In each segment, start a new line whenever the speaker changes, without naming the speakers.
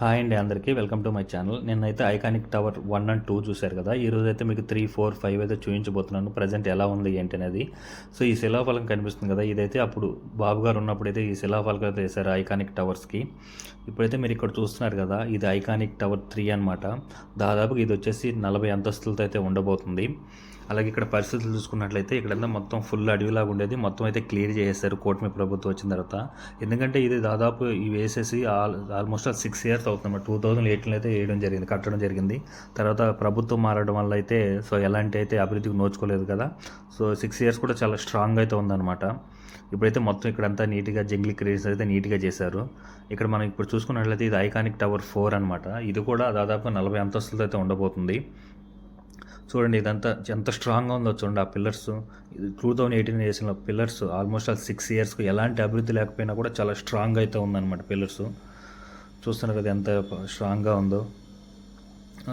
Hi అండి అందరికీ welcome to my channel. నిన్నైతే ఐకానిక్ టవర్ 1 అండ్ 2 చూశారు కదా. ఈరోజు అయితే మీకు 3, 4, 5 అయితే చూపించబోతున్నాను. ప్రజెంట్ ఎలా ఉంది ఏంటి అనేది. సో ఈ శిలాఫలకం కనిపిస్తుంది కదా, ఇదైతే అప్పుడు బాబు గారు ఉన్నప్పుడైతే ఈ శిలాఫలకం అయితే వేశారు ఐకానిక్ టవర్స్కి. ఇప్పుడైతే మీరు ఇక్కడ చూస్తున్నారు కదా, ఇది ఐకానిక్ టవర్ 3 అనమాట. దాదాపుగా ఇది వచ్చేసి 40 అంతస్తులతో అయితే ఉండబోతుంది. అలాగే ఇక్కడ పరిస్థితులు చూసుకున్నట్లయితే ఇక్కడంతా మొత్తం ఫుల్ అడవిలాగా ఉండేది, మొత్తం అయితే క్లియర్ చేసేసారు కూటమి ప్రభుత్వం వచ్చిన తర్వాత. ఎందుకంటే ఇది దాదాపు ఇవి వేసేసి ఆల్మోస్ట్ 6 ఇయర్స్ అవుతుంది. 2018లో అయితే కట్టడం జరిగింది. తర్వాత ప్రభుత్వం మారడం వల్ల అయితే సో ఎలాంటి అయితే అభివృద్ధికి నోచుకోలేదు కదా. సో 6 ఇయర్స్ కూడా చాలా స్ట్రాంగ్ అయితే ఉందన్నమాట. ఇప్పుడైతే మొత్తం ఇక్కడంతా నీట్గా జంగ్లీ క్రియేషన్స్ అయితే నీట్గా చేశారు. ఇక్కడ మనం ఇప్పుడు చూసుకున్నట్లయితే ఇది ఐకానిక్ టవర్ 4 అనమాట. ఇది కూడా దాదాపు 40 అంతస్తులతో అయితే ఉండబోతుంది. చూడండి ఇదంతా ఎంత స్ట్రాంగ్గా ఉందో చూడండి. ఆ పిల్లర్స్ 2018 వేసిన పిల్లర్స్ ఆల్మోస్ట్ 6 ఇయర్స్కి ఎలాంటి అభివృద్ధి లేకపోయినా కూడా చాలా స్ట్రాంగ్ అయితే ఉందన్నమాట. పిల్లర్స్ చూస్తున్నారు కదా ఎంత స్ట్రాంగ్గా ఉందో.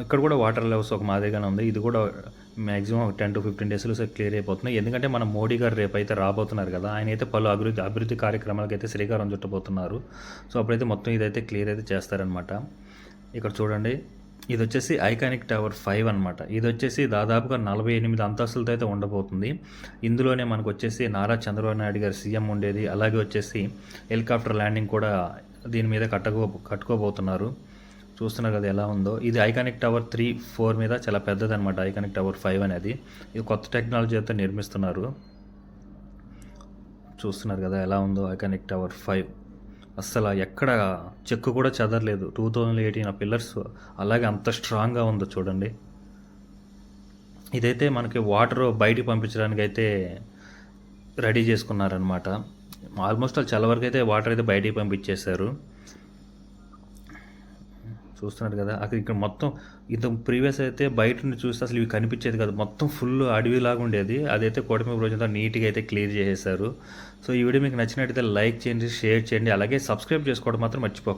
ఇక్కడ కూడా వాటర్ లెవెల్స్ ఒక మాదిరిగానే ఉంది. ఇది కూడా మ్యాక్సిమం 10 to 15 డేస్లో క్లియర్ అయిపోతున్నాయి. ఎందుకంటే మన మోడీ గారు రేపు అయితే రాబోతున్నారు కదా, ఆయన అయితే పలు అభివృద్ధి కార్యక్రమాలకు అయితే శ్రీకారం చుట్టబోతున్నారు. సో అప్పుడైతే మొత్తం ఇదైతే క్లియర్ అయితే చేస్తారనమాట. ఇక్కడ చూడండి, ఇది వచ్చేసి ఐకానిక్ టవర్ 5 అనమాట. ఇది వచ్చేసి దాదాపుగా 48 అంతస్తులతో అయితే ఉండబోతుంది. ఇందులోనే మనకు వచ్చేసి నారా చంద్రబాబు నాయుడు గారు సీఎం ఉండేది. అలాగే వచ్చేసి హెలికాప్టర్ ల్యాండింగ్ కూడా దీని మీద కట్టుకోబోతున్నారు. చూస్తున్నారు కదా ఎలా ఉందో. ఇది ఐకానిక్ టవర్ 3, 4 మీద చాలా పెద్దదనమాట. ఐకానిక్ టవర్ 5 అనేది ఇది కొత్త టెక్నాలజీ అయితే నిర్మిస్తున్నారు. చూస్తున్నారు కదా ఎలా ఉందో ఐకానిక్ టవర్ 5. అస్సలు ఎక్కడ చెక్కు కూడా చెదరలేదు. 2018 పిల్లర్స్ అలాగే అంత స్ట్రాంగ్గా ఉందో చూడండి. ఇదైతే మనకి వాటర్ బయటికి పంపించడానికి అయితే రెడీ చేసుకున్నారనమాట. ఆల్మోస్ట్ చాలా వరకు అయితే వాటర్ అయితే బయటికి పంపించేశారు. చూస్తున్నారు కదా అక్కడ ఇక్కడ మొత్తం ఇంత ప్రీవియస్ అయితే బయట నుండి చూస్తే అసలు ఇవి కనిపించేది కదా, మొత్తం ఫుల్ అడవిలాగా ఉండేది. అదైతే కూటమి రోజంతా నీట్గా అయితే క్లియర్ చేసేసారు. సో ఈ వీడియో మీకు నచ్చినట్టయితే లైక్ చేయండి, షేర్ చేయండి, అలాగే సబ్స్క్రైబ్ చేసుకోవడం మాత్రం మర్చిపోకండి.